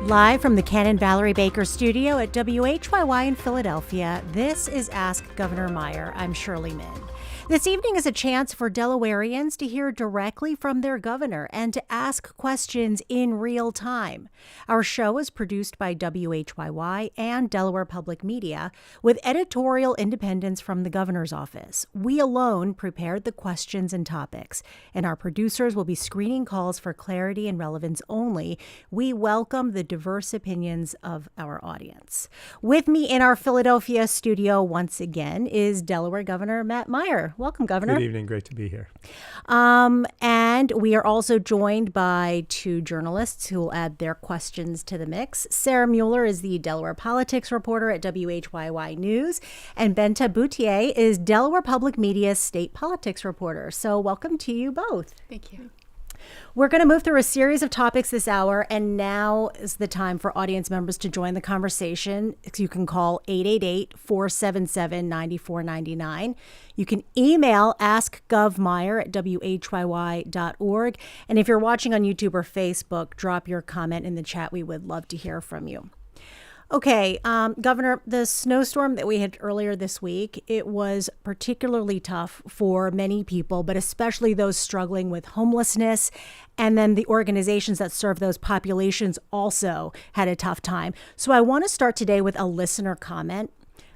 Live from the Ken Valerie Baker studio at WHYY in Philadelphia, this is Ask Governor Meyer. I'm Shirley Min. This evening is a chance for Delawareans to hear directly from their governor and to ask questions in real time. Our show is produced by WHYY and Delaware Public Media with editorial independence from the governor's office. We alone prepared the questions and topics, and our producers will be screening calls for clarity and relevance only. We welcome the diverse opinions of our audience. With me in our Philadelphia studio once again is Delaware Governor Matt Meyer. Welcome, Governor. Good evening. Great to be here. And we are also joined by two journalists who will add their questions to the mix. Sarah Mueller is the Delaware politics reporter at WHYY News, and Benta Boutier is Delaware Public Media's state politics reporter. So welcome to you both. Thank you. We're going to move through a series of topics this hour, and now is the time for audience members to join the conversation. You can call 888-477-9499. You can email askgovmeyer@whyy.org. And if you're watching on YouTube or Facebook, drop your comment in the chat. We would love to hear from you. Okay, Governor, the snowstorm that we had earlier this week, it was particularly tough for many people, but especially those struggling with homelessness. And then the organizations that serve those populations also had a tough time. So I want to start today with a listener comment.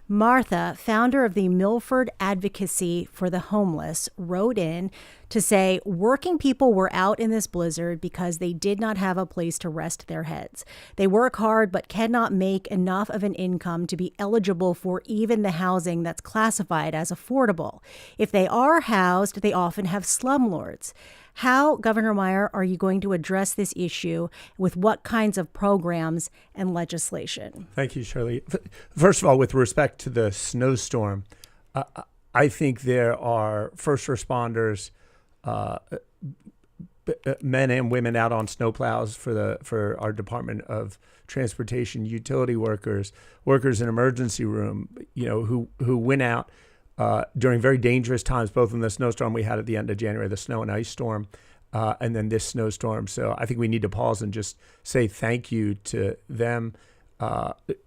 Martha, founder of the Milford Advocacy for the Homeless, wrote in to say working people were out in this blizzard because they did not have a place to rest their heads. They work hard but cannot make enough of an income to be eligible for even the housing that's classified as affordable. If they are housed, they often have slumlords. How, Governor Meyer, are you going to address this issue with what kinds of programs and legislation? Thank you, Shirley. First of all, with respect to the snowstorm, I think there are first responders, men and women out on snowplows for our Department of Transportation, utility workers, workers in emergency room, who went out during very dangerous times, both in the snowstorm we had at the end of January, the snow and ice storm, and then this snowstorm. So I think we need to pause and just say thank you to them.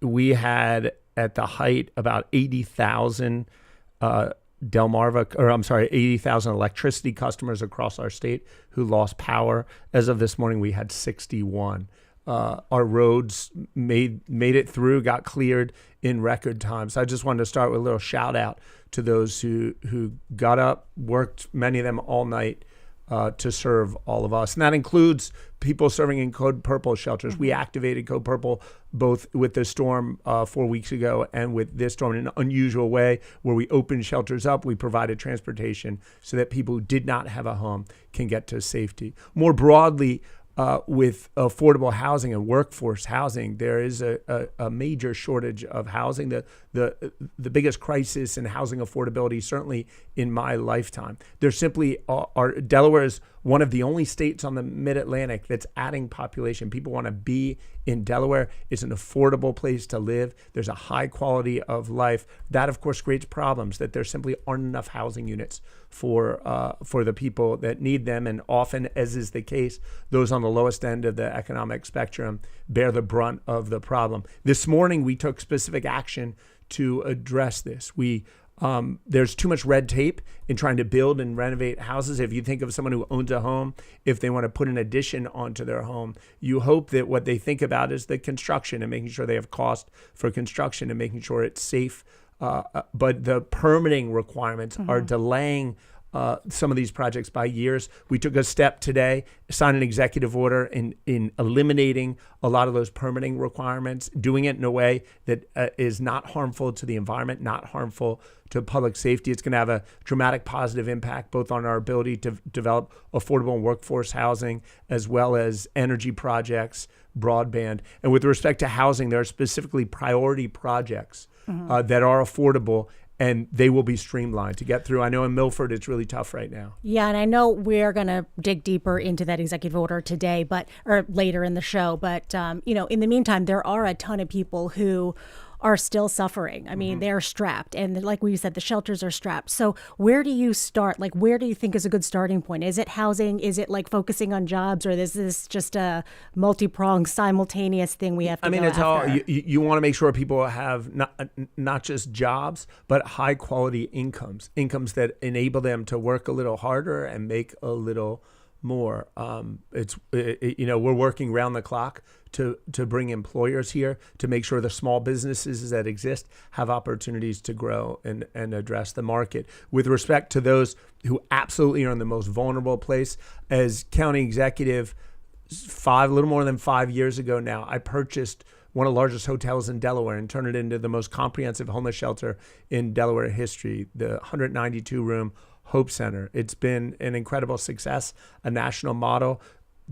We had at the height about 80,000 80,000 electricity customers across our state who lost power. As of this morning, we had 61. Our roads made it through, got cleared in record time. So I just wanted to start with a little shout out to those who got up, worked, many of them all night, to serve all of us. And that includes people serving in Code Purple shelters. Mm-hmm. We activated Code Purple both with the storm 4 weeks ago and with this storm in an unusual way where we opened shelters up. We provided transportation so that people who did not have a home can get to safety. More broadly, with affordable housing and workforce housing, there is a major shortage of housing. The biggest crisis in housing affordability, certainly in my lifetime. There simply are Delaware is one of the only states on the Mid-Atlantic that's adding population. People want to be in Delaware. It's an affordable place to live. There's a high quality of life. That, of course, creates problems that there simply aren't enough housing units for the people that need them. And often, as is the case, those on the lowest end of the economic spectrum bear the brunt of the problem. This morning, we took specific action to address this. There's too much red tape in trying to build and renovate houses. If you think of someone who owns a home, if they want to put an addition onto their home, you hope that what they think about is the construction and making sure they have cost for construction and making sure it's safe. But the permitting requirements are delaying some of these projects by years. We took a step today, signed an executive order in eliminating a lot of those permitting requirements, doing it in a way that is not harmful to the environment, not harmful to public safety. It's going to have a dramatic positive impact both on our ability to develop affordable and workforce housing as well as energy projects, broadband. And with respect to housing, there are specifically priority projects that are affordable, and they will be streamlined to get through. I know in Milford, it's really tough right now. Yeah, and I know we're going to dig deeper into that executive order today, or later in the show. But, in the meantime, there are a ton of people who are still suffering. I mean, they're strapped. And like we said, the shelters are strapped. So where do you start? Like, where do you think is a good starting point? Is it housing? Is it like focusing on jobs? Or is this just a multi-pronged simultaneous thing we have to go it's after? all you want to make sure people have not just jobs, but high quality incomes that enable them to work a little harder and make a little more. We're working round the clock to bring employers here to make sure the small businesses that exist have opportunities to grow and address the market. With respect to those who absolutely are in the most vulnerable place, as county executive, a little more than 5 years ago now, I purchased one of the largest hotels in Delaware and turned it into the most comprehensive homeless shelter in Delaware history, the 192-room Hope Center. It's been an incredible success, a national model.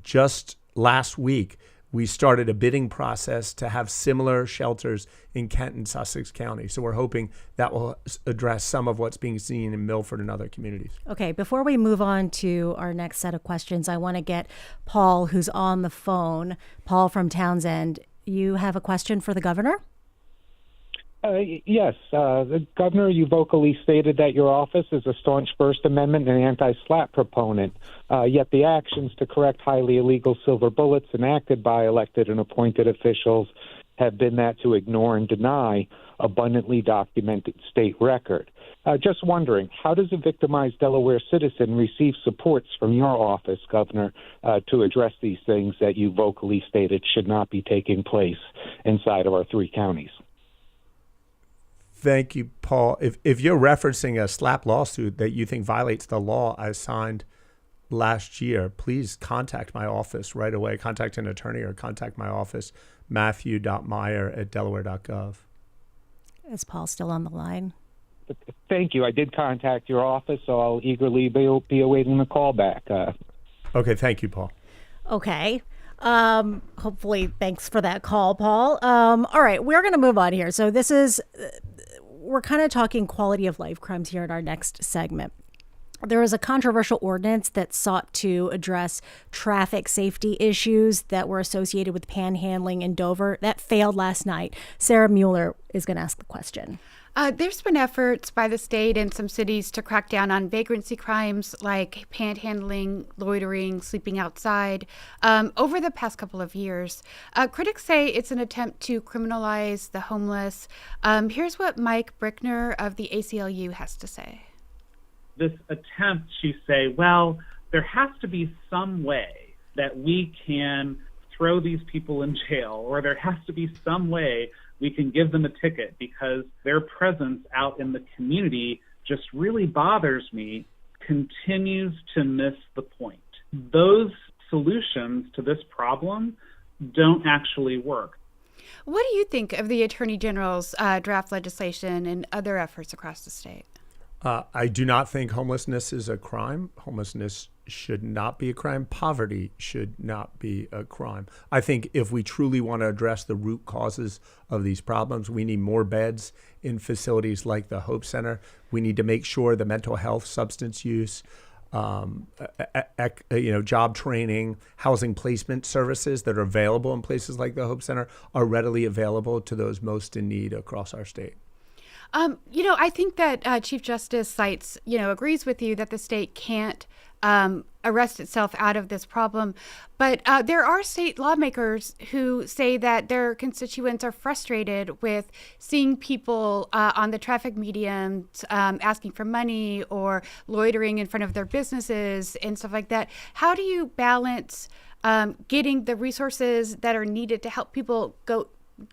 Just last week, we started a bidding process to have similar shelters in Kent and Sussex County. So we're hoping that will address some of what's being seen in Milford and other communities. Okay, before we move on to our next set of questions, I want to get Paul, who's on the phone. Paul from Townsend, you have a question for the governor? Yes. The governor, you vocally stated that your office is a staunch First Amendment and anti-SLAPP proponent, yet the actions to correct highly illegal silver bullets enacted by elected and appointed officials have been that to ignore and deny abundantly documented state record. Just wondering, how does a victimized Delaware citizen receive supports from your office, Governor, to address these things that you vocally stated should not be taking place inside of our three counties? Thank you, Paul. If you're referencing a SLAPP lawsuit that you think violates the law I signed last year, please contact my office right away. Contact an attorney or contact my office, matthew.meyer@delaware.gov. Is Paul still on the line? Thank you. I did contact your office, so I'll eagerly be awaiting the call back. Okay, thank you, Paul. Okay. Hopefully, thanks for that call, Paul. All right, we're going to move on here. So we're kind of talking quality of life crimes here in our next segment. There was a controversial ordinance that sought to address traffic safety issues that were associated with panhandling in Dover. That failed last night. Sarah Mueller is going to ask the question. There's been efforts by the state and some cities to crack down on vagrancy crimes like panhandling, loitering, sleeping outside over the past couple of years. Critics say it's an attempt to criminalize the homeless. Here's what Mike Brickner of the ACLU has to say. This attempt to say, well, there has to be some way that we can throw these people in jail, or there has to be some way we can give them a ticket because their presence out in the community just really bothers me, continues to miss the point. Those solutions to this problem don't actually work. What do you think of the Attorney General's draft legislation and other efforts across the state? I do not think homelessness is a crime. Homelessness should not be a crime. Poverty should not be a crime. I think if we truly want to address the root causes of these problems, we need more beds in facilities like the Hope Center. We need to make sure the mental health, substance use, job training, housing placement services that are available in places like the Hope Center are readily available to those most in need across our state. I think that Chief Justice cites, agrees with you that the state can't arrest itself out of this problem. But there are state lawmakers who say that their constituents are frustrated with seeing people on the traffic medians asking for money or loitering in front of their businesses and stuff like that. How do you balance getting the resources that are needed to help people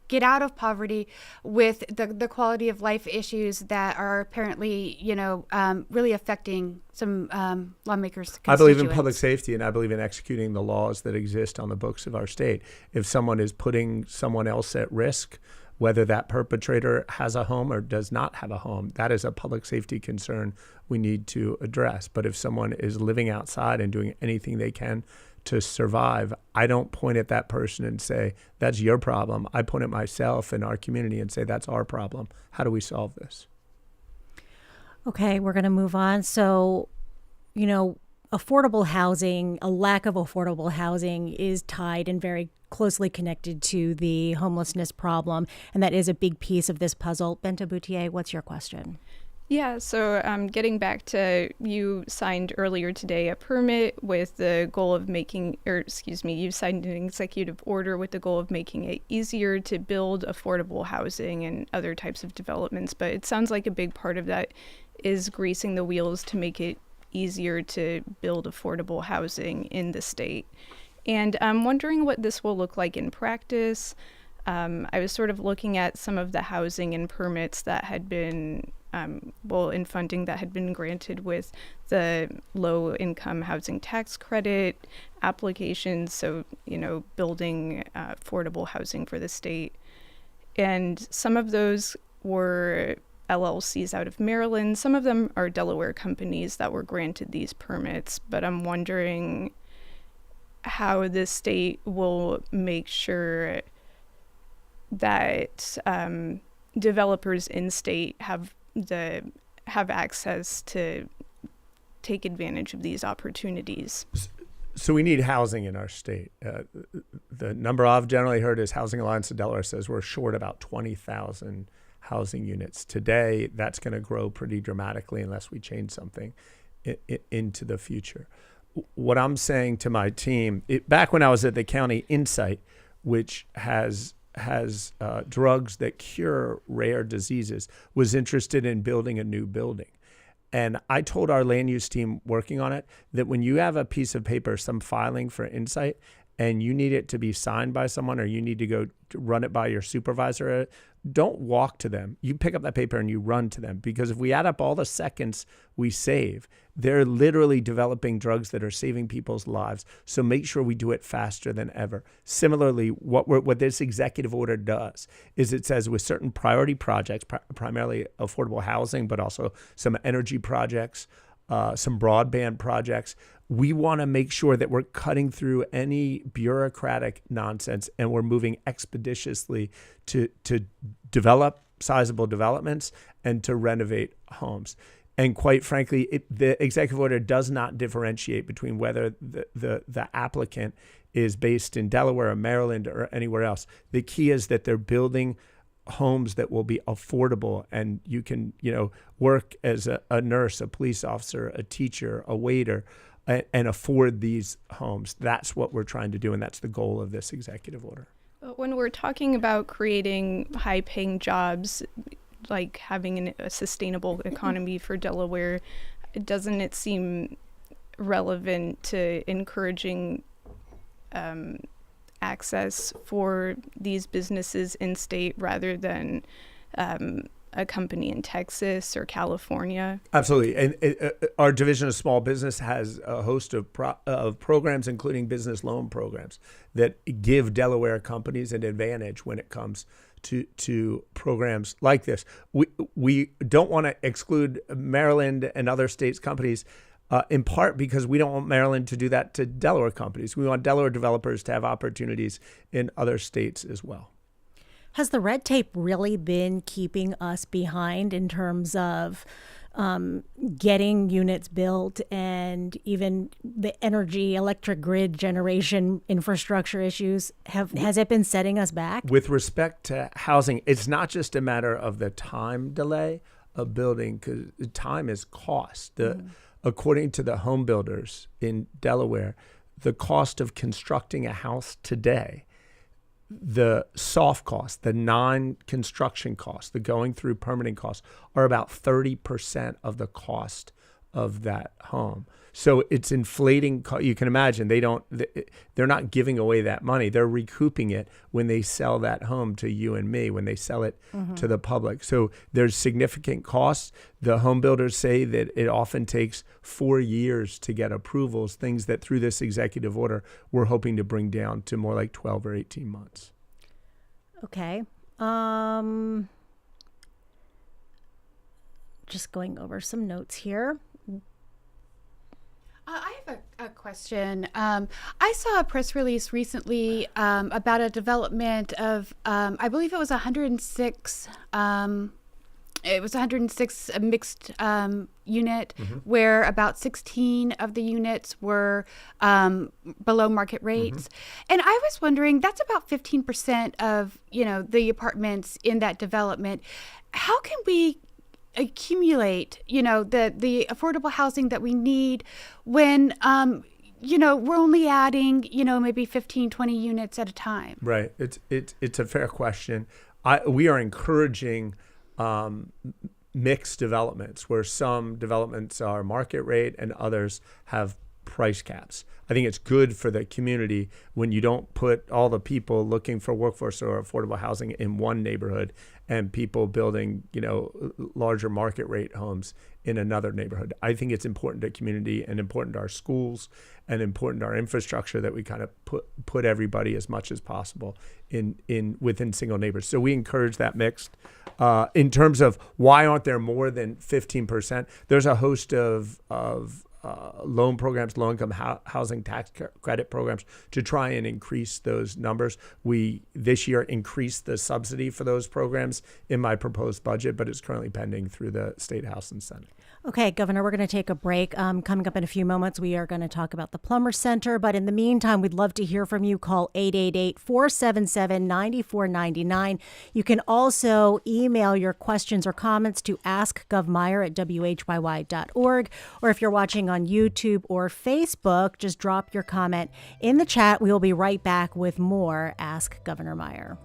get out of poverty with the quality of life issues that are apparently, really affecting some lawmakers' I believe in public safety, and I believe in executing the laws that exist on the books of our state. If someone is putting someone else at risk, whether that perpetrator has a home or does not have a home, that is a public safety concern we need to address. But if someone is living outside and doing anything they can to survive, I don't point at that person and say, that's your problem. I point at myself and our community and say, that's our problem. How do we solve this? Okay, we're going to move on. So, affordable housing, a lack of affordable housing is tied and very closely connected to the homelessness problem, and that is a big piece of this puzzle. Benta Boutier, what's your question? Yeah, so getting back to, you signed earlier today a permit with the goal of making, you signed an executive order with the goal of making it easier to build affordable housing and other types of developments. But it sounds like a big part of that is greasing the wheels to make it easier to build affordable housing in the state. And I'm wondering what this will look like in practice. I was sort of looking at some of the housing and permits that had been in funding that had been granted with the low-income housing tax credit applications, so, building affordable housing for the state. And some of those were LLCs out of Maryland. Some of them are Delaware companies that were granted these permits, but I'm wondering how the state will make sure that developers in state have access to take advantage of these opportunities. So we need housing in our state. The number I've generally heard is Housing Alliance of Delaware says we're short about 20,000 housing units. Today, that's going to grow pretty dramatically unless we change something into the future. What I'm saying to my team, back when I was at the county Insight, which has drugs that cure rare diseases, was interested in building a new building. And I told our land use team working on it that when you have a piece of paper, some filing for Insight, and you need it to be signed by someone, or you need to go to run it by your supervisor, don't walk to them. You pick up that paper and you run to them, because if we add up all the seconds we save, they're literally developing drugs that are saving people's lives. So make sure we do it faster than ever. Similarly, what this executive order does is it says with certain priority projects, primarily affordable housing, but also some energy projects, some broadband projects, we want to make sure that we're cutting through any bureaucratic nonsense and we're moving expeditiously to develop sizable developments and to renovate homes. And quite frankly, the executive order does not differentiate between whether the applicant is based in Delaware or Maryland or anywhere else. The key is that they're building homes that will be affordable, and you can, work as a nurse, a police officer, a teacher, a waiter, and afford these homes. That's what we're trying to do, and that's the goal of this executive order. When we're talking about creating high-paying jobs, like having a sustainable economy for Delaware, doesn't it seem relevant to encouraging access for these businesses in state rather than a company in Texas or California? Absolutely. And our Division of Small Business has a host of programs, including business loan programs, that give Delaware companies an advantage when it comes to programs like this. We don't want to exclude Maryland and other states' companies, in part because we don't want Maryland to do that to Delaware companies. We want Delaware developers to have opportunities in other states as well. Has the red tape really been keeping us behind in terms of getting units built, and even the electric grid generation infrastructure issues? Has it been setting us back? With respect to housing, it's not just a matter of the time delay of building, because time is cost. According to the home builders in Delaware, the cost of constructing a house today, the soft costs, the non-construction costs, the going through permitting costs, are about 30% of the cost of that home. So it's inflating. You can imagine they're not giving away that money. They're recouping it when they sell that home to you and me, when they sell it to the public. So there's significant costs. The home builders say that it often takes 4 years to get approvals, things that through this executive order we're hoping to bring down to more like 12 or 18 months. Okay. Just going over some notes here. I have a question. I saw a press release recently about a development of, I believe it was 106 it was 106 a mixed unit, where about 16 of the units were below market rates. And I was wondering, that's about 15% of, the apartments in that development. How can we accumulate, the affordable housing that we need when, we're only adding, maybe 15, 20 units at a time? Right. It's a fair question. We are encouraging mixed developments where some developments are market rate and others have price caps. I think it's good for the community when you don't put all the people looking for workforce or affordable housing in one neighborhood and people building, larger market rate homes in another neighborhood. I think it's important to community and important to our schools and important to our infrastructure that we kind of put everybody as much as possible in within single neighbors. So we encourage that mixed. In terms of why aren't there more than 15%, there's a host of loan programs, low-income housing tax credit programs to try and increase those numbers. We, this year, increased the subsidy for those programs in my proposed budget, but it's currently pending through the State House and Senate. Okay, Governor, we're going to take a break. Coming up in a few moments, we are going to talk about the Plumber Center. But in the meantime, we'd love to hear from you. Call 888-477-9499. You can also email your questions or comments to askgovmeyer@whyy.org. Or if you're watching on YouTube or Facebook, just drop your comment in the chat. We will be right back with more Ask Governor Meyer.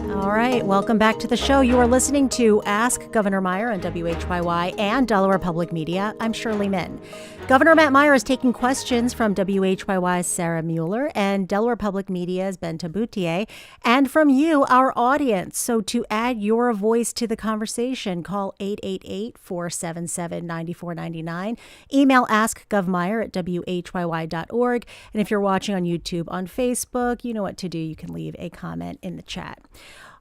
All right, welcome back to the show. You are listening to Ask Governor Meyer on WHYY and Delaware Public Media. I'm Shirley Min. Governor Matt Meyer is taking questions from WHYY's Sarah Mueller and Delaware Public Media's Ben Taboutier, and from you, our audience. So to add your voice to the conversation, call 888-477-9499. Email askgovmeyer@whyy.org. And if you're watching on YouTube, on Facebook, you know what to do. You can leave a comment in the chat.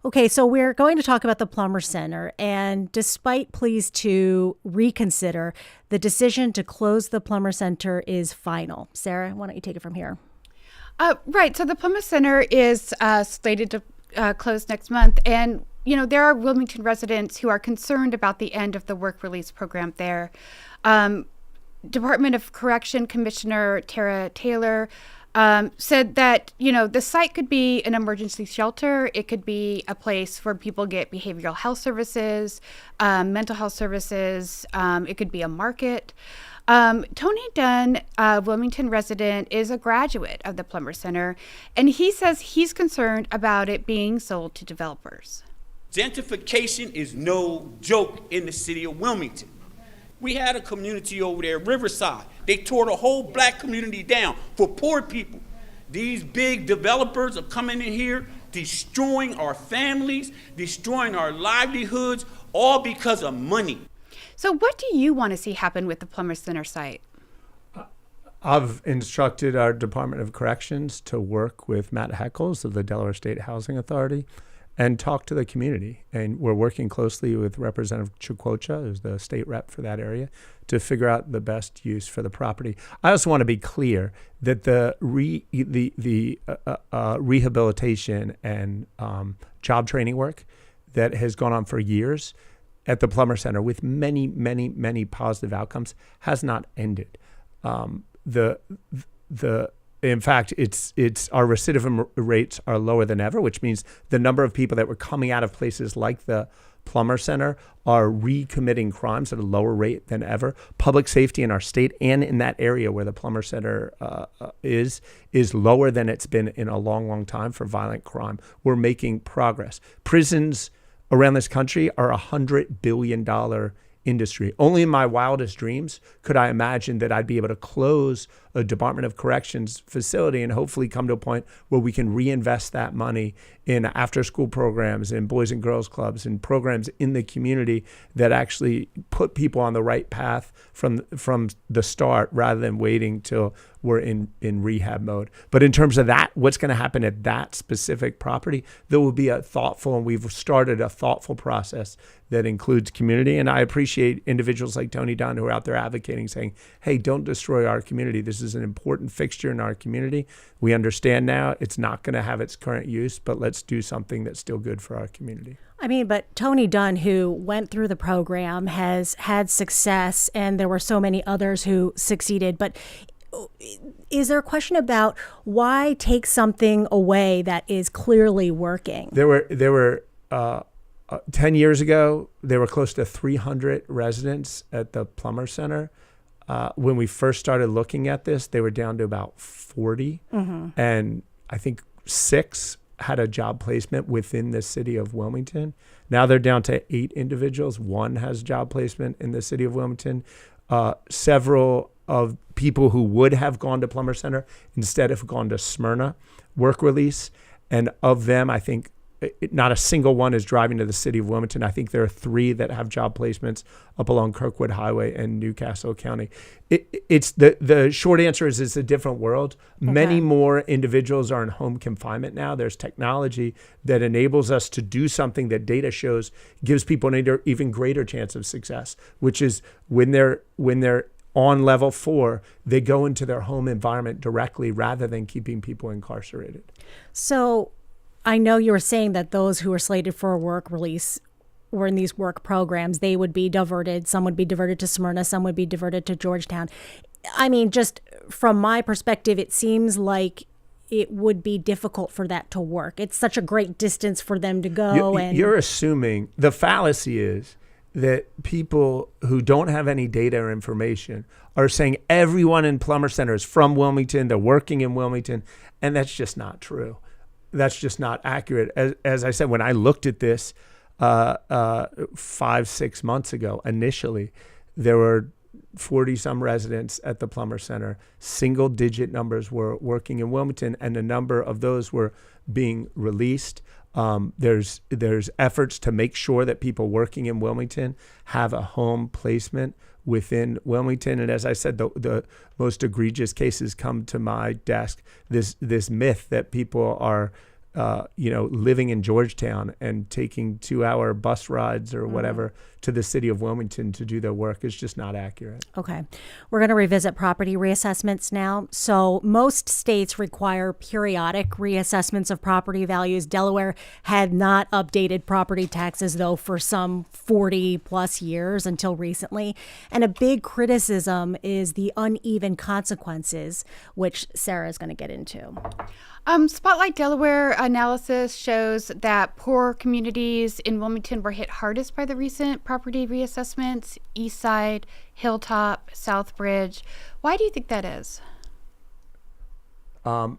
Okay, so we're going to talk about the Plumber Center, and despite pleas to reconsider, the decision to close the Plumber Center is final. Sarah, why don't you take it from here? Right, so the Plumber Center is slated to close next month, and there are Wilmington residents who are concerned about the end of the work release program there. Department of Correction Commissioner Tara Taylor said that, the site could be an emergency shelter. It could be a place where people get behavioral health services, mental health services. It could be a market. Tony Dunn, a Wilmington resident, is a graduate of the Plumber Center, and he says he's concerned about it being sold to developers. Gentrification is no joke in the city of Wilmington. We had a community over there, Riverside. They tore the whole black community down for poor people. These big developers are coming in here, destroying our families, destroying our livelihoods, all because of money. So what do you want to see happen with the Plummer Center site? I've instructed our Department of Corrections to work with Matt Heckles of the Delaware State Housing Authority and talk to the community. And we're working closely with Representative Chukwocha, who's the state rep for that area, to figure out the best use for the property. I also want to be clear that the rehabilitation and job training work that has gone on for years at the Plummer Center with many, many, many positive outcomes has not ended. In fact, it's our recidivism rates are lower than ever, which means the number of people that were coming out of places like the Plummer Center are recommitting crimes at a lower rate than ever. Public safety in our state and in that area where the Plummer Center is lower than it's been in a long, long time for violent crime. We're making progress. Prisons around this country are a $100 billion industry. Only in my wildest dreams could I imagine that I'd be able to close a Department of Corrections facility and hopefully come to a point where we can reinvest that money in after-school programs and boys and girls clubs and programs in the community that actually put people on the right path from the start rather than waiting till we're in rehab mode. But in terms of that, what's going to happen at that specific property, there will be and we've started a thoughtful process that includes community. And I appreciate individuals like Tony Dunn who are out there advocating, saying, hey, don't destroy our community. This is an important fixture in our community. We understand now it's not going to have its current use, but let's do something that's still good for our community. I mean, but Tony Dunn, who went through the program, has had success, and there were so many others who succeeded. But is there a question about why take something away that is clearly working? There were 10 years ago, there were close to 300 residents at the Plummer Center. When we first started looking at this, they were down to about 40. Mm-hmm. And I think 6 had a job placement within the city of Wilmington. Now they're down to 8 individuals. 1 has job placement in the city of Wilmington. Several of people who would have gone to Plummer Center instead have gone to Smyrna work release. And of them, I think not a single one is driving to the city of Wilmington. I think there are 3 that have job placements up along Kirkwood Highway and Newcastle County. It's the short answer is it's a different world. Okay. Many more individuals are in home confinement now. There's technology that enables us to do something that data shows gives people an even greater chance of success, which is when they're on level 4, they go into their home environment directly rather than keeping people incarcerated. So I know you were saying that those who are slated for a work release were in these work programs. They would be diverted. Some would be diverted to Smyrna. Some would be diverted to Georgetown. I mean, just from my perspective, it seems like it would be difficult for that to work. It's such a great distance for them to go. You're assuming the fallacy is that people who don't have any data or information are saying everyone in Plummer Center is from Wilmington. They're working in Wilmington. And that's just not true. That's just not accurate. As I said, when I looked at this 5-6 months ago, initially, there were 40 some residents at the Plummer Center. Single digit numbers were working in Wilmington, and a number of those were being released. There's efforts to make sure that people working in Wilmington have a home placement within Wilmington. And as I said, the most egregious cases come to my desk. This myth that people are living in Georgetown and taking 2-hour bus rides or whatever to the city of Wilmington to do their work is just not accurate. Okay. We're going to revisit property reassessments now. So most states require periodic reassessments of property values. Delaware had not updated property taxes, though, for some 40 plus years until recently. And a big criticism is the uneven consequences, which Sarah is going to get into. Spotlight Delaware analysis shows that poor communities in Wilmington were hit hardest by the recent property reassessments: Eastside, Hilltop, Southbridge. Why do you think that is? I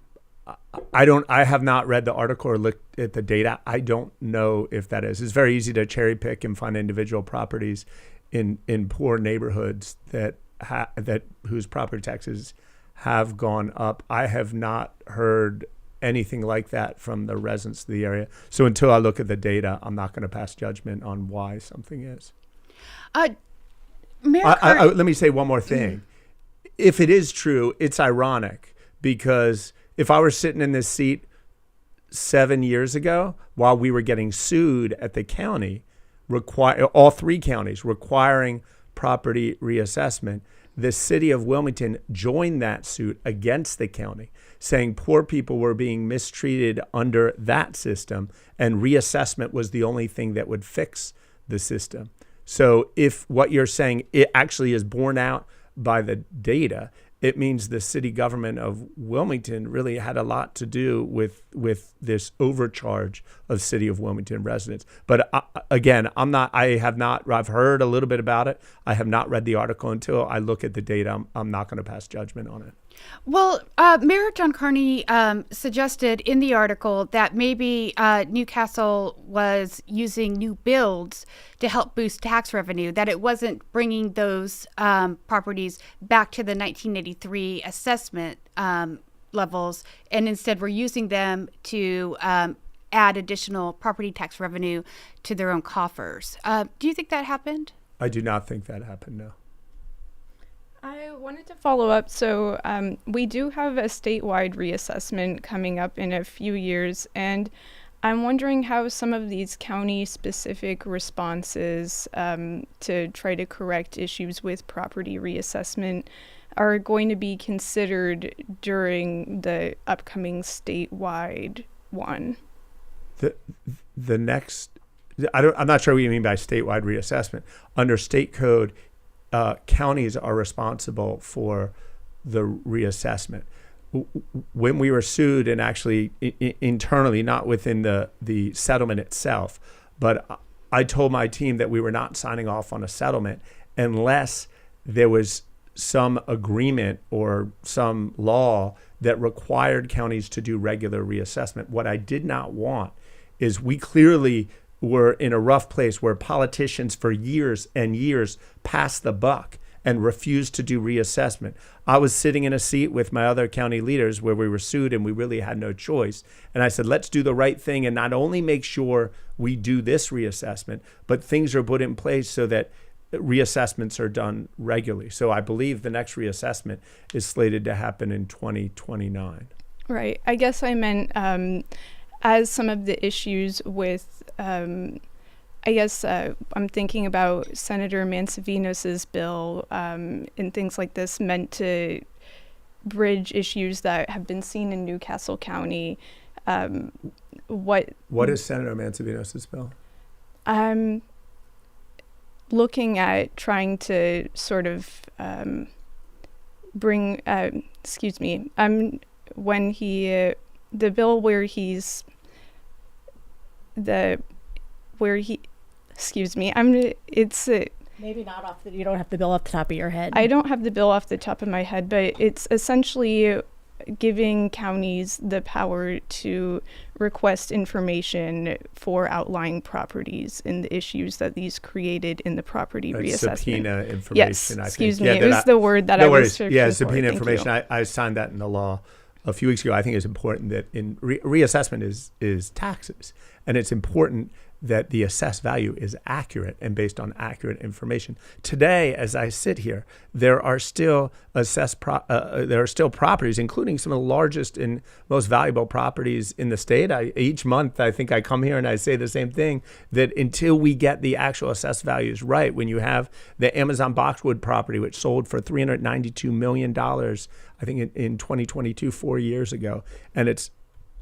have not read the article or looked at the data. I don't know if that is. It's very easy to cherry pick and find individual properties in poor neighborhoods that whose property taxes have gone up. I have not heard anything like that from the residents of the area. So until I look at the data, I'm not going to pass judgment on why something is. Let me say one more thing. If it is true, it's ironic, because if I were sitting in this seat 7 years ago while we were getting sued at the county, all three counties requiring property reassessment, the city of Wilmington joined that suit against the county, saying poor people were being mistreated under that system, and reassessment was the only thing that would fix the system. So if what you're saying, it actually is borne out by the data, it means the city government of Wilmington really had a lot to do with this overcharge of city of Wilmington residents. But again, I've heard a little bit about it. I have not read the article. Until I look at the data, I'm not going to pass judgment on it. Well, Mayor John Carney suggested in the article that maybe Newcastle was using new builds to help boost tax revenue, that it wasn't bringing those properties back to the 1983 assessment levels, and instead we're using them to add additional property tax revenue to their own coffers. Do you think that happened? I do not think that happened, no. I wanted to follow up. So we do have a statewide reassessment coming up in a few years, and I'm wondering how some of these county-specific responses to try to correct issues with property reassessment are going to be considered during the upcoming statewide one. The next, I'm not sure what you mean by statewide reassessment. Under state code, counties are responsible for the reassessment. When we were sued, and actually internally, not within the settlement itself, but I told my team that we were not signing off on a settlement unless there was some agreement or some law that required counties to do regular reassessment. What I did not want is, we clearly were in a rough place where politicians for years and years passed the buck and refused to do reassessment. I was sitting in a seat with my other county leaders where we were sued and we really had no choice. And I said, let's do the right thing and not only make sure we do this reassessment, but things are put in place so that reassessments are done regularly. So I believe the next reassessment is slated to happen in 2029. Right. I guess I meant as some of the issues with, I'm thinking about Senator Mansavinos's bill and things like this meant to bridge issues that have been seen in Newcastle County. What is Senator Mansavinos's bill? I'm looking at trying to sort of bring, when he, the bill where he's, Maybe not you don't have the bill off the top of your head. I don't have the bill off the top of my head, but it's essentially giving counties the power to request information for outlying properties and the issues that these created in the property reassessment. Subpoena information. Yes, I excuse think. me. It was the word that I was searching for. Subpoena Thank information. you. I signed that in the law a few weeks ago. I think it's important that in reassessment is taxes, and it's important that the assessed value is accurate and based on accurate information. Today, as I sit here, there are still properties, including some of the largest and most valuable properties in the state. Each month, I think I come here and I say the same thing, that until we get the actual assessed values right, when you have the Amazon Boxwood property, which sold for $392 million, I think in 2022, 4 years ago, and it's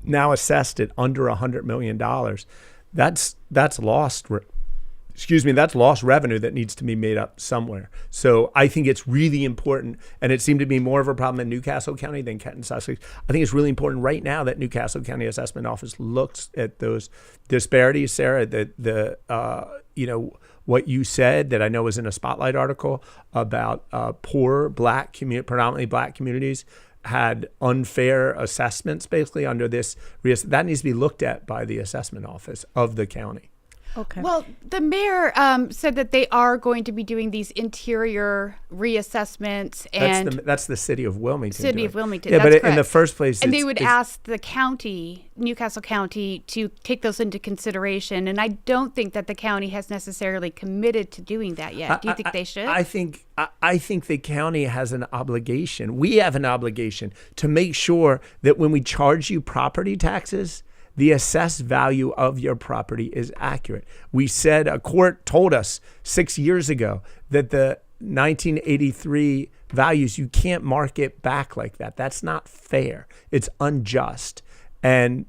now assessed at under $100 million. That's lost revenue that needs to be made up somewhere. So I think it's really important, and it seemed to be more of a problem in Newcastle County than Kent and Sussex. I think it's really important right now that Newcastle County Assessment Office looks at those disparities, Sarah. What you said that I know was in a Spotlight article about poor predominantly black communities had unfair assessments basically under this. That needs to be looked at by the assessment office of the county. Okay. Well, the mayor said that they are going to be doing these interior reassessments, and That's the city of Wilmington. City doing. of Wilmington. Yeah, that's but correct. in the first place, and they would ask the county, Newcastle County, to take those into consideration. And I don't think that the county has necessarily committed to doing that yet. Do you think they should? I think the county has an obligation. We have an obligation to make sure that when we charge you property taxes, the assessed value of your property is accurate. We said, a court told us 6 years ago that the 1983 values, you can't mark it back like that. That's not fair. It's unjust. And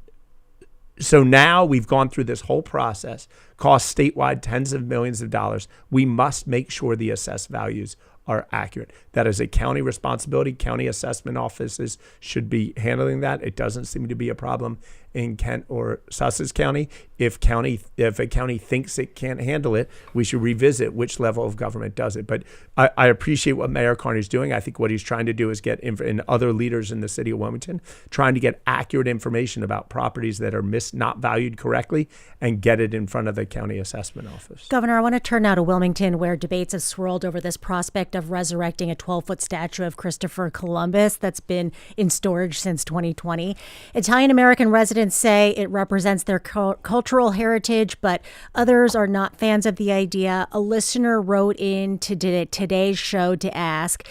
so now we've gone through this whole process, cost statewide tens of millions of dollars. We must make sure the assessed values are accurate. That is a county responsibility. County assessment offices should be handling that. It doesn't seem to be a problem in Kent or Sussex County. If a county thinks it can't handle it, we should revisit which level of government does it. But I appreciate what Mayor Carney's doing. I think what he's trying to do is get and other leaders in the city of Wilmington trying to get accurate information about properties that are not valued correctly and get it in front of the county assessment office. Governor, I want to turn now to Wilmington, where debates have swirled over this prospect of resurrecting a 12-foot statue of Christopher Columbus that's been in storage since 2020. Italian-American residents say it represents their cultural heritage, but others are not fans of the idea. A listener wrote in to today's show to ask,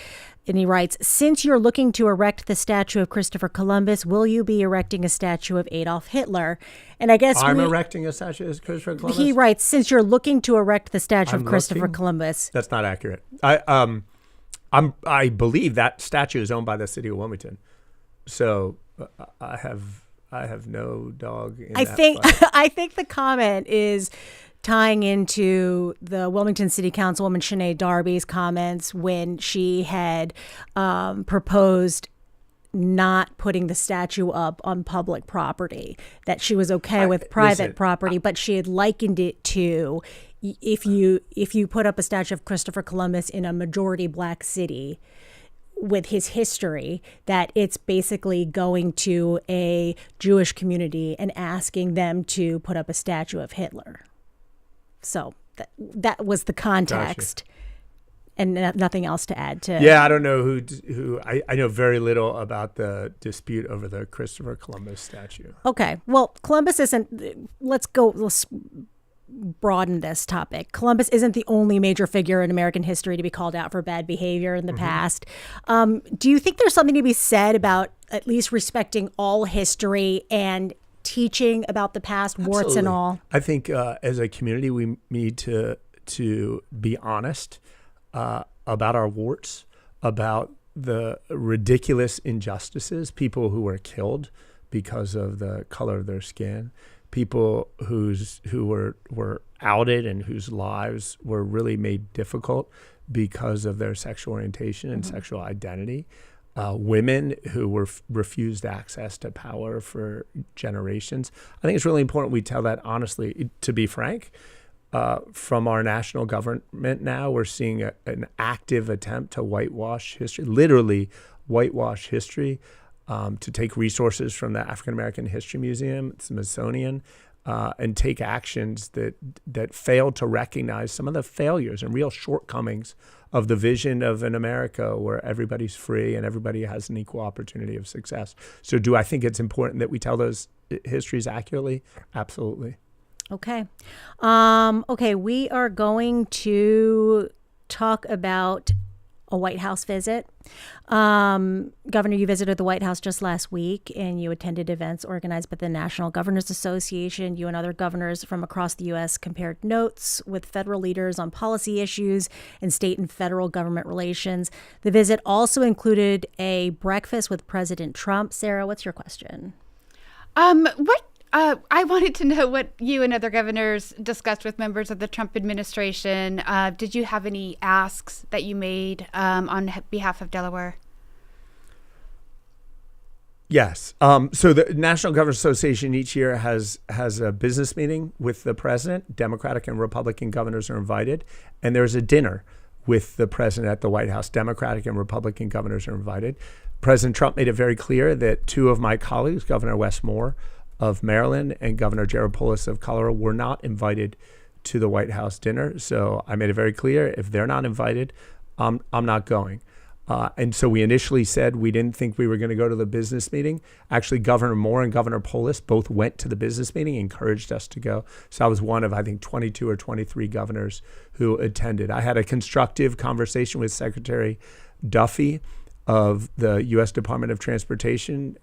and he writes, since you're looking to erect the statue of Christopher Columbus, will you be erecting a statue of Adolf Hitler? And I guess I'm erecting a statue of Christopher Columbus? He writes, since you're looking to erect the statue of Christopher Columbus. That's not accurate. I believe that statue is owned by the city of Wilmington. So I have no dog in that fight. I think the comment is tying into the Wilmington City Councilwoman Sinead Darby's comments when she had proposed not putting the statue up on public property, that she was okay with private property, but she had likened it to if you put up a statue of Christopher Columbus in a majority black city with his history, that it's basically going to a Jewish community and asking them to put up a statue of Hitler. So that was the context. Gotcha. And nothing else to add to. Yeah, I don't know who. I know very little about the dispute over the Christopher Columbus statue. Okay, well, Columbus isn't. Let's broaden this topic. Columbus isn't the only major figure in American history to be called out for bad behavior in the past. Do you think there's something to be said about at least respecting all history and teaching about the past, warts and all? I think as a community, we need to be honest about our warts, about the ridiculous injustices, people who were killed because of the color of their skin, people who were outed and whose lives were really made difficult because of their sexual orientation and sexual identity, women who were refused access to power for generations. I think it's really important we tell that honestly. To be frank, from our national government now, we're seeing an active attempt to whitewash history, literally whitewash history, to take resources from the African American History Museum, Smithsonian, and take actions that fail to recognize some of the failures and real shortcomings of the vision of an America where everybody's free and everybody has an equal opportunity of success. So do I think it's important that we tell those histories accurately? Absolutely. Okay. Okay, we are going to talk about a White House visit. Governor, you visited the White House just last week, and you attended events organized by the National Governors Association. You and other governors from across the U.S. compared notes with federal leaders on policy issues and state and federal government relations. The visit also included a breakfast with President Trump. Sarah, what's your question? I wanted to know what you and other governors discussed with members of the Trump administration. Did you have any asks that you made on behalf of Delaware? Yes. So the National Governors Association each year has a business meeting with the president. Democratic and Republican governors are invited. And there's a dinner with the president at the White House. Democratic and Republican governors are invited. President Trump made it very clear that two of my colleagues, Governor Wes Moore of Maryland and Governor Jared Polis of Colorado, were not invited to the White House dinner. So I made it very clear, if they're not invited, I'm not going. And so we initially said we didn't think we were going to go to the business meeting. Actually, Governor Moore and Governor Polis both went to the business meeting, encouraged us to go. So I was one of, I think, 22 or 23 governors who attended. I had a constructive conversation with Secretary Duffy of the U.S. Department of Transportation.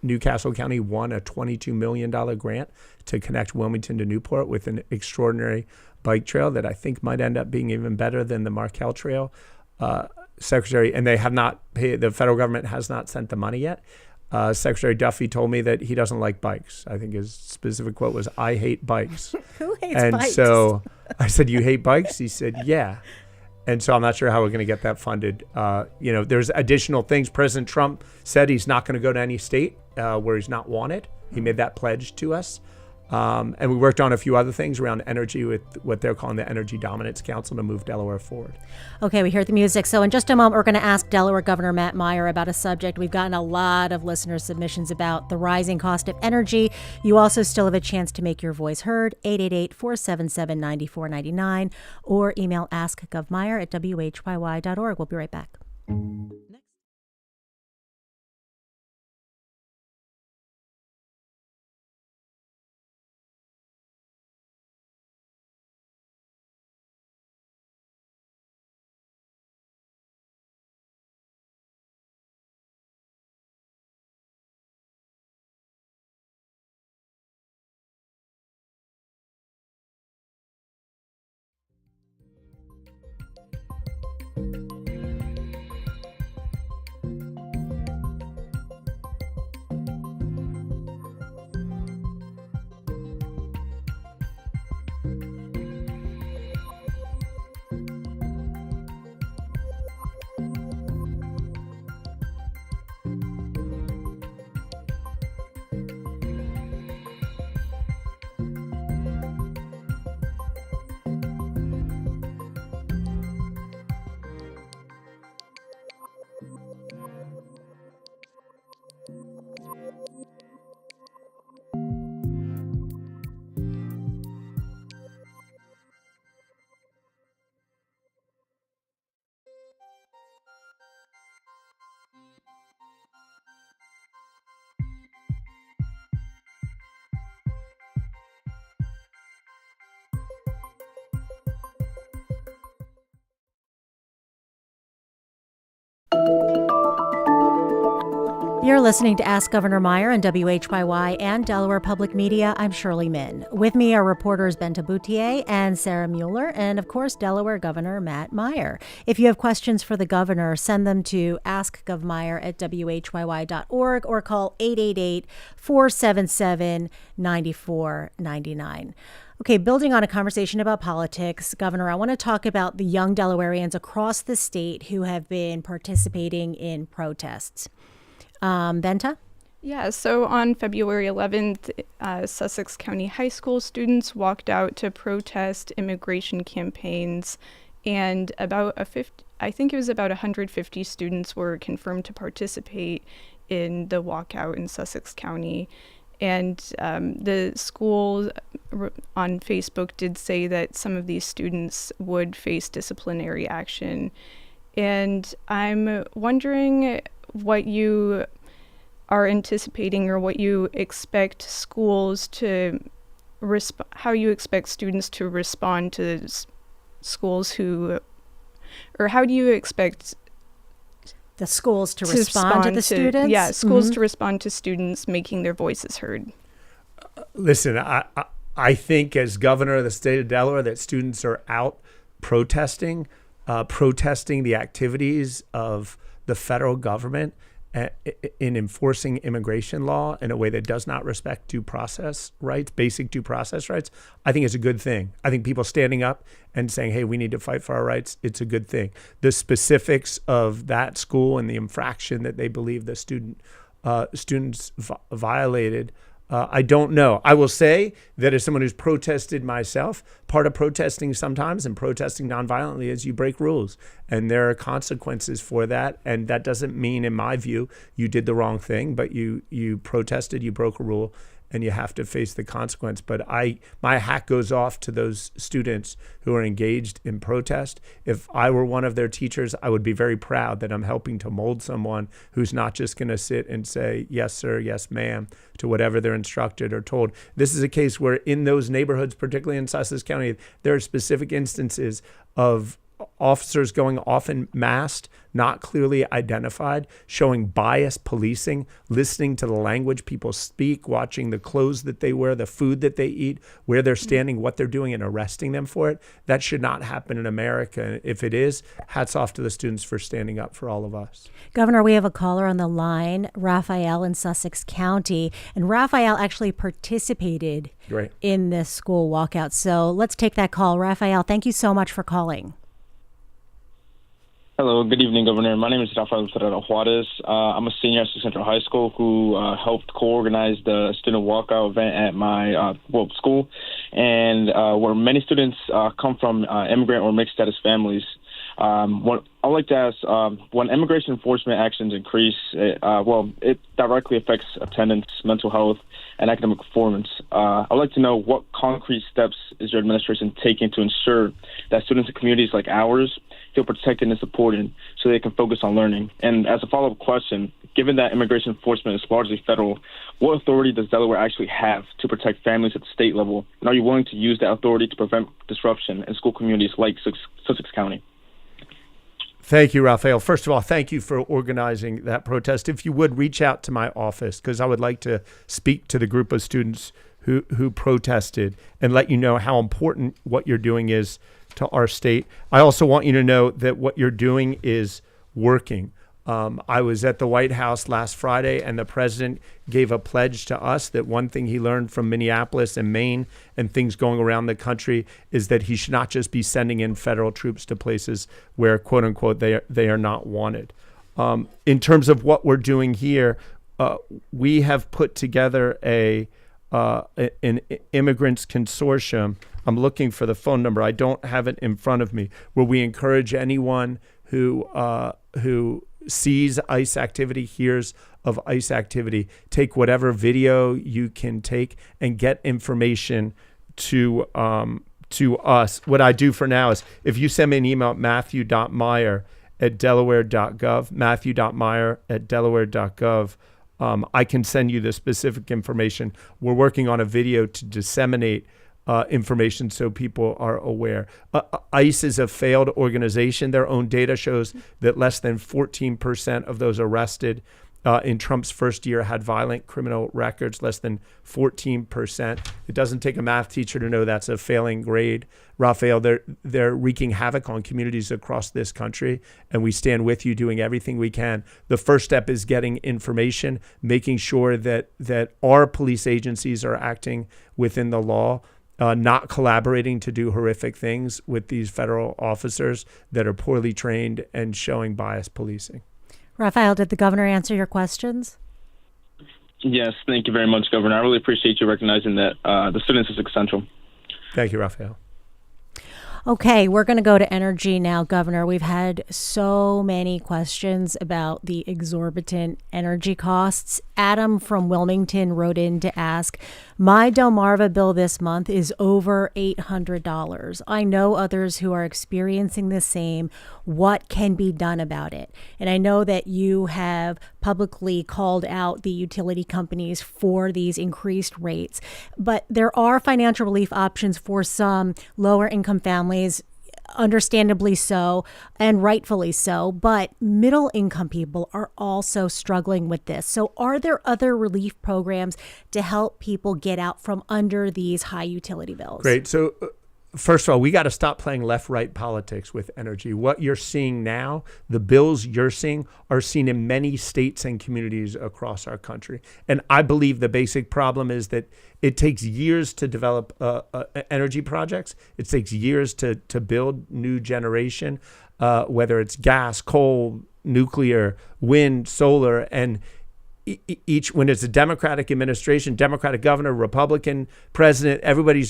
Newcastle County won a $22 million grant to connect Wilmington to Newport with an extraordinary bike trail that I think might end up being even better than the Markel Trail. Secretary, and they have not paid, the federal government has not sent the money yet. Secretary Duffy told me that he doesn't like bikes. I think his specific quote was, "I hate bikes." Who hates and bikes? So I said, "You hate bikes?" He said, "Yeah." And so I'm not sure how we're going to get that funded. There's additional things. President Trump said he's not going to go to any state where he's not wanted. He made that pledge to us. And we worked on a few other things around energy with what they're calling the Energy Dominance Council to move Delaware forward. Okay, we hear the music. So in just a moment, we're going to ask Delaware Governor Matt Meyer about a subject we've gotten a lot of listener submissions about, the rising cost of energy. You also still have a chance to make your voice heard, 888-477-9499, or email askgovmeyer@whyy.org. We'll be right back. You're listening to Ask Governor Meyer on WHYY and Delaware Public Media. I'm Shirley Min. With me are reporters Benta Boutier and Sarah Mueller, and of course, Delaware Governor Matt Meyer. If you have questions for the governor, send them to askgovmeyer@whyy.org or call 888-477-9499. Okay, building on a conversation about politics, Governor, I want to talk about the young Delawareans across the state who have been participating in protests. Benta? Yeah, so on February 11th, Sussex County High School students walked out to protest immigration campaigns, and about 150 students were confirmed to participate in the walkout in Sussex County. And the school on Facebook did say that some of these students would face disciplinary action. And I'm wondering what you are anticipating, or what you expect schools to how you expect students to respond to schools who, or how do you expect the schools to respond to the students? Yeah, schools to respond to students making their voices heard. Listen, I think as governor of the state of Delaware that students are out protesting the activities of the federal government in enforcing immigration law in a way that does not respect due process rights, basic due process rights. I think it's a good thing. I think people standing up and saying, hey, we need to fight for our rights, it's a good thing. The specifics of that school and the infraction that they believe the students violated, I don't know. I will say that as someone who's protested myself, part of protesting sometimes and protesting nonviolently is you break rules, and there are consequences for that. And that doesn't mean, in my view, you did the wrong thing, but you protested, you broke a rule, and you have to face the consequence. But my hat goes off to those students who are engaged in protest. If I were one of their teachers, I would be very proud that I'm helping to mold someone who's not just going to sit and say, yes, sir, yes, ma'am, to whatever they're instructed or told. This is a case where in those neighborhoods, particularly in Sussex County, there are specific instances of officers going often masked, not clearly identified, showing bias policing, listening to the language people speak, watching the clothes that they wear, the food that they eat, where they're standing, what they're doing, and arresting them for it. That should not happen in America. If it is, hats off to the students for standing up for all of us. Governor, we have a caller on the line, Raphael in Sussex County, and Raphael actually participated in this school walkout. So let's take that call. Raphael, thank you so much for calling. Hello, good evening, Governor. My name is Rafael Juarez. I'm a senior at Central High School who helped co-organize the student walkout event at my school, and where many students come from immigrant or mixed status families. What I would like to ask, when immigration enforcement actions increase, it directly affects attendance, mental health, and academic performance. I would like to know what concrete steps is your administration taking to ensure that students in communities like ours feel protected and supported so they can focus on learning? And as a follow-up question, given that immigration enforcement is largely federal, what authority does Delaware actually have to protect families at the state level? And are you willing to use that authority to prevent disruption in school communities like Sussex County? Thank you, Raphael. First of all, thank you for organizing that protest. If you would, reach out to my office, because I would like to speak to the group of students who protested and let you know how important what you're doing is to our state. I also want you to know that what you're doing is working. I was at the White House last Friday, and the president gave a pledge to us that one thing he learned from Minneapolis and Maine and things going around the country is that he should not just be sending in federal troops to places where, quote unquote, they are not wanted. In terms of what we're doing here, we have put together an immigrants consortium. I'm looking for the phone number. I don't have it in front of me, where we encourage anyone who sees ICE activity, hears of ICE activity, take whatever video you can take and get information to us. What I do for now is, if you send me an email at matthew.meyer@delaware.gov, matthew.meyer@delaware.gov, I can send you the specific information. We're working on a video to disseminate information so people are aware. ICE is a failed organization. Their own data shows that less than 14% of those arrested in Trump's first year had violent criminal records, less than 14%. It doesn't take a math teacher to know that's a failing grade. Raphael, they're wreaking havoc on communities across this country, and we stand with you doing everything we can. The first step is getting information, making sure that our police agencies are acting within the law, not collaborating to do horrific things with these federal officers that are poorly trained and showing biased policing. Raphael, did the governor answer your questions? Yes, thank you very much, Governor. I really appreciate you recognizing that the students is essential. Thank you, Raphael. Okay, we're going to go to energy now, Governor. We've had so many questions about the exorbitant energy costs. Adam from Wilmington wrote in to ask, my Delmarva bill this month is over $800. I know others who are experiencing the same. What can be done about it? And I know that you have publicly called out the utility companies for these increased rates, but there are financial relief options for some lower income families, understandably so and rightfully so, but middle income people are also struggling with this. So are there other relief programs to help people get out from under these high utility bills? Great. So first of all, we got to stop playing left-right politics with energy. What you're seeing now, the bills you're seeing, are seen in many states and communities across our country. And I believe the basic problem is that it takes years to develop energy projects. It takes years to build new generation, whether it's gas, coal, nuclear, wind, solar, and each, when it's a Democratic administration, Democratic governor, Republican president,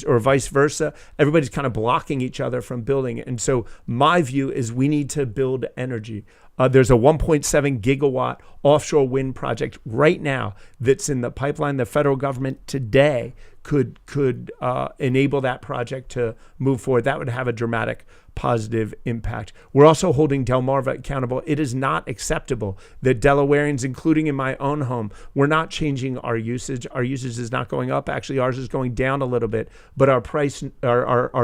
or vice versa, everybody's kind of blocking each other from building. And so my view is we need to build energy. There's a 1.7 gigawatt offshore wind project right now that's in the pipeline. The federal government today could enable that project to move forward. That would have a dramatic positive impact. We're also holding Delmarva accountable. It is not acceptable that Delawareans, including in my own home, we're not changing our usage. Our usage is not going up. Actually, ours is going down a little bit, but our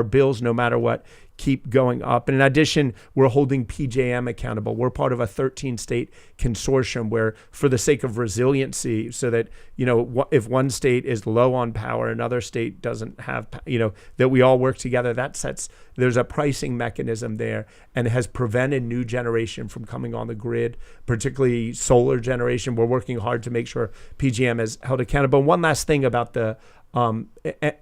bills, no matter what, keep going up. And in addition, we're holding PJM accountable. We're part of a 13-state consortium where, for the sake of resiliency, so that, if one state is low on power, another state doesn't have, that we all work together. There's a pricing mechanism there, and has prevented new generation from coming on the grid, particularly solar generation. We're working hard to make sure PJM is held accountable. And one last thing about the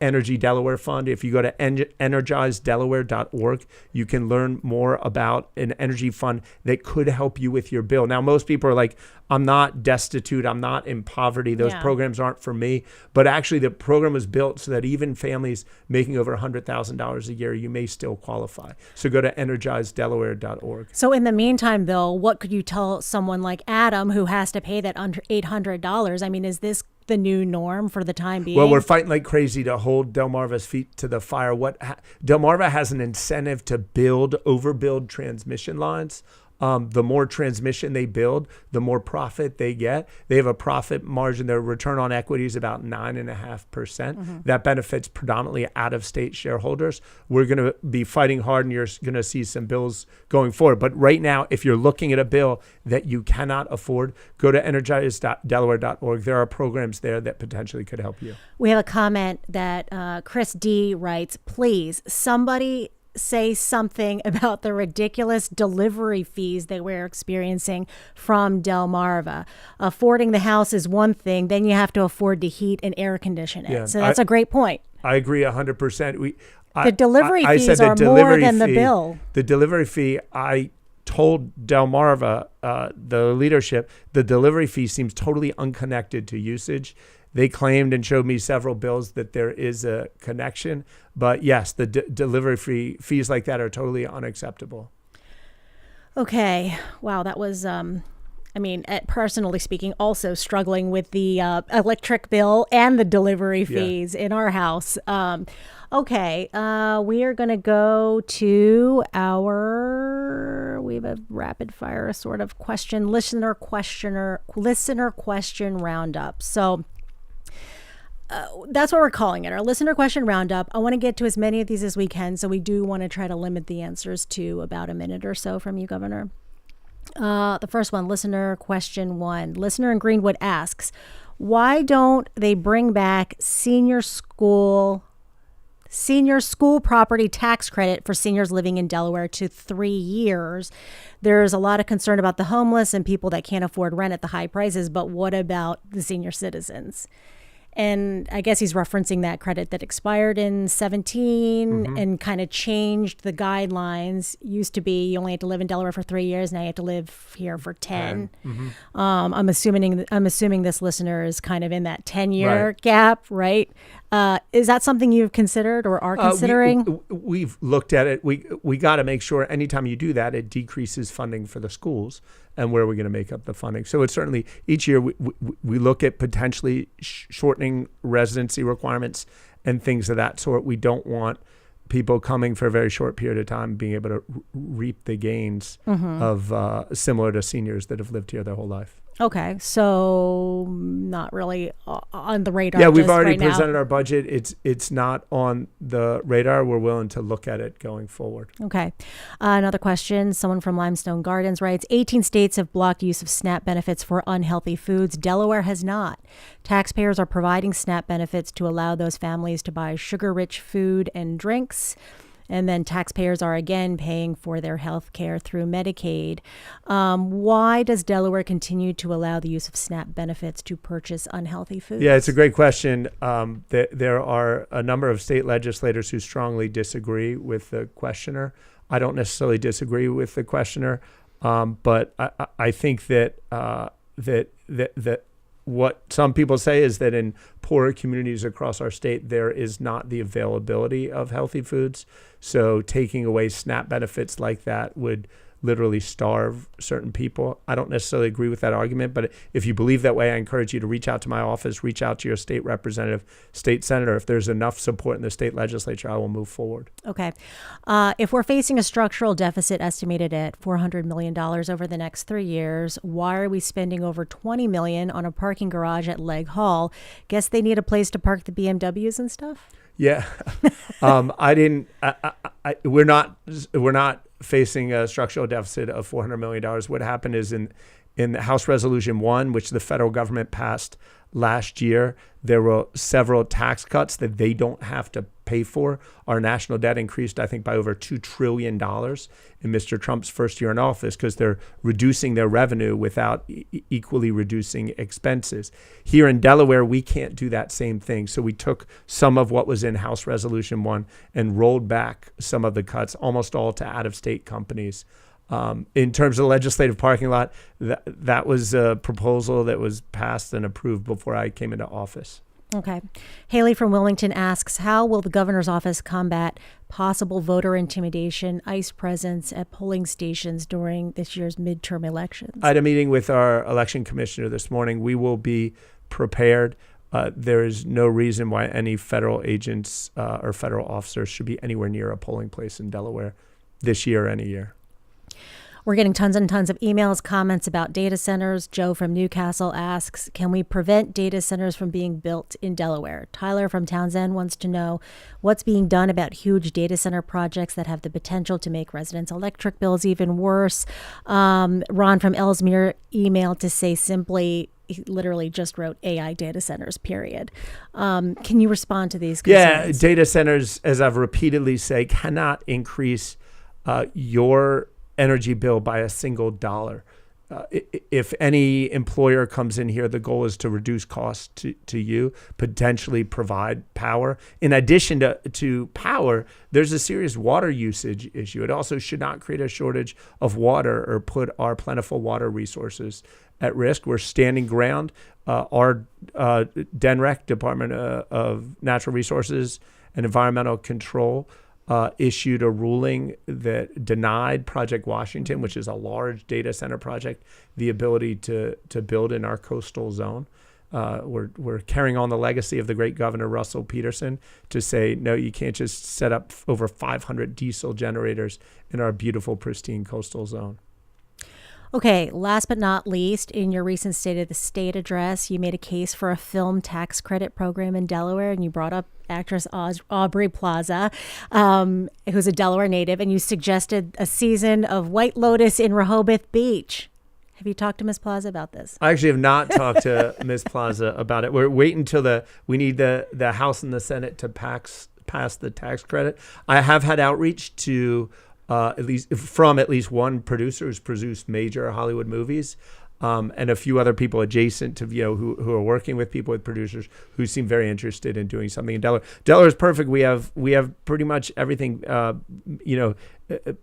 Energy Delaware Fund. If you go to energizedelaware.org, you can learn more about an energy fund that could help you with your bill. Now, most people are like, I'm not destitute, I'm not in poverty, those programs aren't for me. But actually, the program was built so that even families making over $100,000 a year, you may still qualify. So go to energizedelaware.org. So in the meantime, though, what could you tell someone like Adam who has to pay that under $800? I mean, is this the new norm for the time being? Well, we're fighting like crazy to hold Delmarva's feet to the fire. Delmarva has an incentive to overbuild transmission lines. The more transmission they build, the more profit they get. They have a profit margin. Their return on equity is about 9.5%. That benefits predominantly out-of-state shareholders. We're going to be fighting hard, and you're going to see some bills going forward. But right now, if you're looking at a bill that you cannot afford, go to energizedelaware.org. There are programs there that potentially could help you. We have a comment that Chris D. writes, please, somebody say something about the ridiculous delivery fees that we're experiencing from Delmarva. Affording the house is one thing, then you have to afford to heat and air condition it. Yeah, so that's a great point. I agree 100%. The delivery fees are more than the bill. The delivery fee, I told Delmarva, the leadership, the delivery fee seems totally unconnected to usage. They claimed and showed me several bills that there is a connection. But yes, the delivery fees like that are totally unacceptable. Okay. Wow, that was, personally speaking, also struggling with the electric bill and the delivery fees in our house. Okay, we are going to go to we have a rapid fire sort of listener question roundup. So that's what we're calling it, our listener question roundup. I want to get to as many of these as we can, so we do want to try to limit the answers to about a minute or so from you, Governor. The first one, listener question 1. Listener in Greenwood asks, why don't they bring back senior school property tax credit for seniors living in Delaware to 3 years? There's a lot of concern about the homeless and people that can't afford rent at the high prices, but what about the senior citizens? And I guess he's referencing that credit that expired in 17 and kind of changed the guidelines. Used to be you only had to live in Delaware for 3 years. Now you have to live here for 10. I'm assuming this listener is kind of in that 10-year gap, right? Is that something you've considered or are considering? We've looked at it. We got to make sure anytime you do that, it decreases funding for the schools. And where are we going to make up the funding? So it's certainly each year we look at potentially shortening residency requirements and things of that sort. We don't want people coming for a very short period of time being able to reap the gains of similar to seniors that have lived here their whole life. Okay, so not really on the radar. Yeah, we've already presented our budget. It's not on the radar. We're willing to look at it going forward. Okay. Another question. Someone from Limestone Gardens writes, 18 states have blocked use of SNAP benefits for unhealthy foods. Delaware has not. Taxpayers are providing SNAP benefits to allow those families to buy sugar-rich food and drinks. And then taxpayers are again paying for their health care through Medicaid. Why does Delaware continue to allow the use of SNAP benefits to purchase unhealthy foods? Yeah, it's a great question. There are a number of state legislators who strongly disagree with the questioner. I don't necessarily disagree with the questioner, but I think that what some people say is that in poorer communities across our state, there is not the availability of healthy foods. So taking away SNAP benefits like that would literally starve certain people. I don't necessarily agree with that argument, but if you believe that way, I encourage you to reach out to my office, reach out to your state representative, state senator. If there's enough support in the state legislature, I will move forward. Okay. If we're facing a structural deficit estimated at $400 million over the next 3 years, why are we spending over $20 million on a parking garage at Legg Hall? Guess they need a place to park the BMWs and stuff? Yeah. We're not facing a structural deficit of $400 million. What happened is in the House Resolution 1, which the federal government passed last year, there were several tax cuts that they don't have to pay for. Our national debt increased, I think, by over $2 trillion in Mr. Trump's first year in office because they're reducing their revenue without equally reducing expenses. Here in Delaware, we can't do that same thing. So we took some of what was in House Resolution 1 and rolled back some of the cuts, almost all to out-of-state companies. In terms of the legislative parking lot, that was a proposal that was passed and approved before I came into office. Okay. Haley from Wilmington asks, how will the governor's office combat possible voter intimidation, ICE presence at polling stations during this year's midterm elections? I had a meeting with our election commissioner this morning. We will be prepared. There is no reason why any federal agents or federal officers should be anywhere near a polling place in Delaware this year or any year. We're getting tons and tons of emails, comments about data centers. Joe from Newcastle asks, can we prevent data centers from being built in Delaware? Tyler from Townsend wants to know what's being done about huge data center projects that have the potential to make residents' electric bills even worse. Ron from Ellesmere emailed to say simply, he literally just wrote AI data centers, period. Can you respond to these concerns? Yeah, data centers, as I've repeatedly said, cannot increase your energy bill by a single dollar. If any employer comes in here, the goal is to reduce costs to you, potentially provide power. In addition to power, there's a serious water usage issue. It also should not create a shortage of water or put our plentiful water resources at risk. We're standing ground. Our DNREC, Department of Natural Resources and Environmental Control, issued a ruling that denied Project Washington, which is a large data center project, the ability to build in our coastal zone. We're carrying on the legacy of the great Governor Russell Peterson to say, no, you can't just set up over 500 diesel generators in our beautiful, pristine coastal zone. Okay, last but not least, in your recent State of the State address, you made a case for a film tax credit program in Delaware, and you brought up actress Aubrey Plaza, who's a Delaware native, and you suggested a season of White Lotus in Rehoboth Beach. Have you talked to Ms. Plaza about this? I actually have not talked to Ms. Plaza about it. We're waiting until we need the House and the Senate to pass the tax credit. I have had outreach to at least one producer who's produced major Hollywood movies, and a few other people adjacent to who are working with people with producers who seem very interested in doing something in Delaware. Delaware is perfect. We have pretty much everything.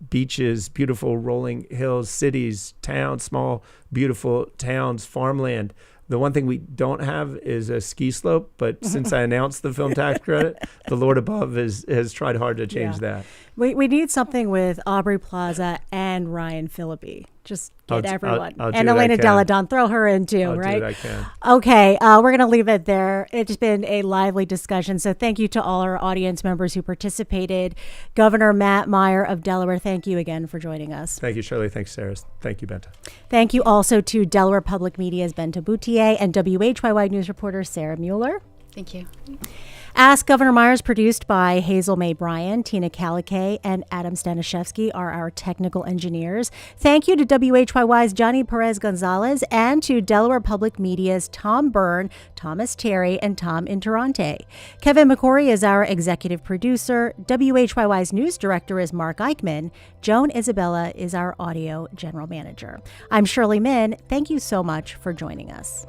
Beaches, beautiful rolling hills, cities, towns, small beautiful towns, farmland. The one thing we don't have is a ski slope, but since I announced the film tax credit, the Lord above has tried hard to change that. We need something with Aubrey Plaza and Ryan Phillippe. Just get everyone. I'll and Elena Deladon, throw her in too, right? I can. Okay, we're going to leave it there. It's been a lively discussion. So thank you to all our audience members who participated. Governor Matt Meyer of Delaware, thank you again for joining us. Thank you, Shirley. Thanks, Sarah. Thank you, Benta. Thank you also to Delaware Public Media's Benta Boutier and WHYY News reporter Sarah Mueller. Thank you. Ask Governor Meyer is produced by Hazel May Bryan, Tina Kalikay, and Adam Stanishevsky are our technical engineers. Thank you to WHYY's Johnny Perez Gonzalez and to Delaware Public Media's Tom Byrne, Thomas Terry, and Tom Interante. Kevin McCory is our executive producer. WHYY's news director is Mark Eichman. Joan Isabella is our audio general manager. I'm Shirley Min. Thank you so much for joining us.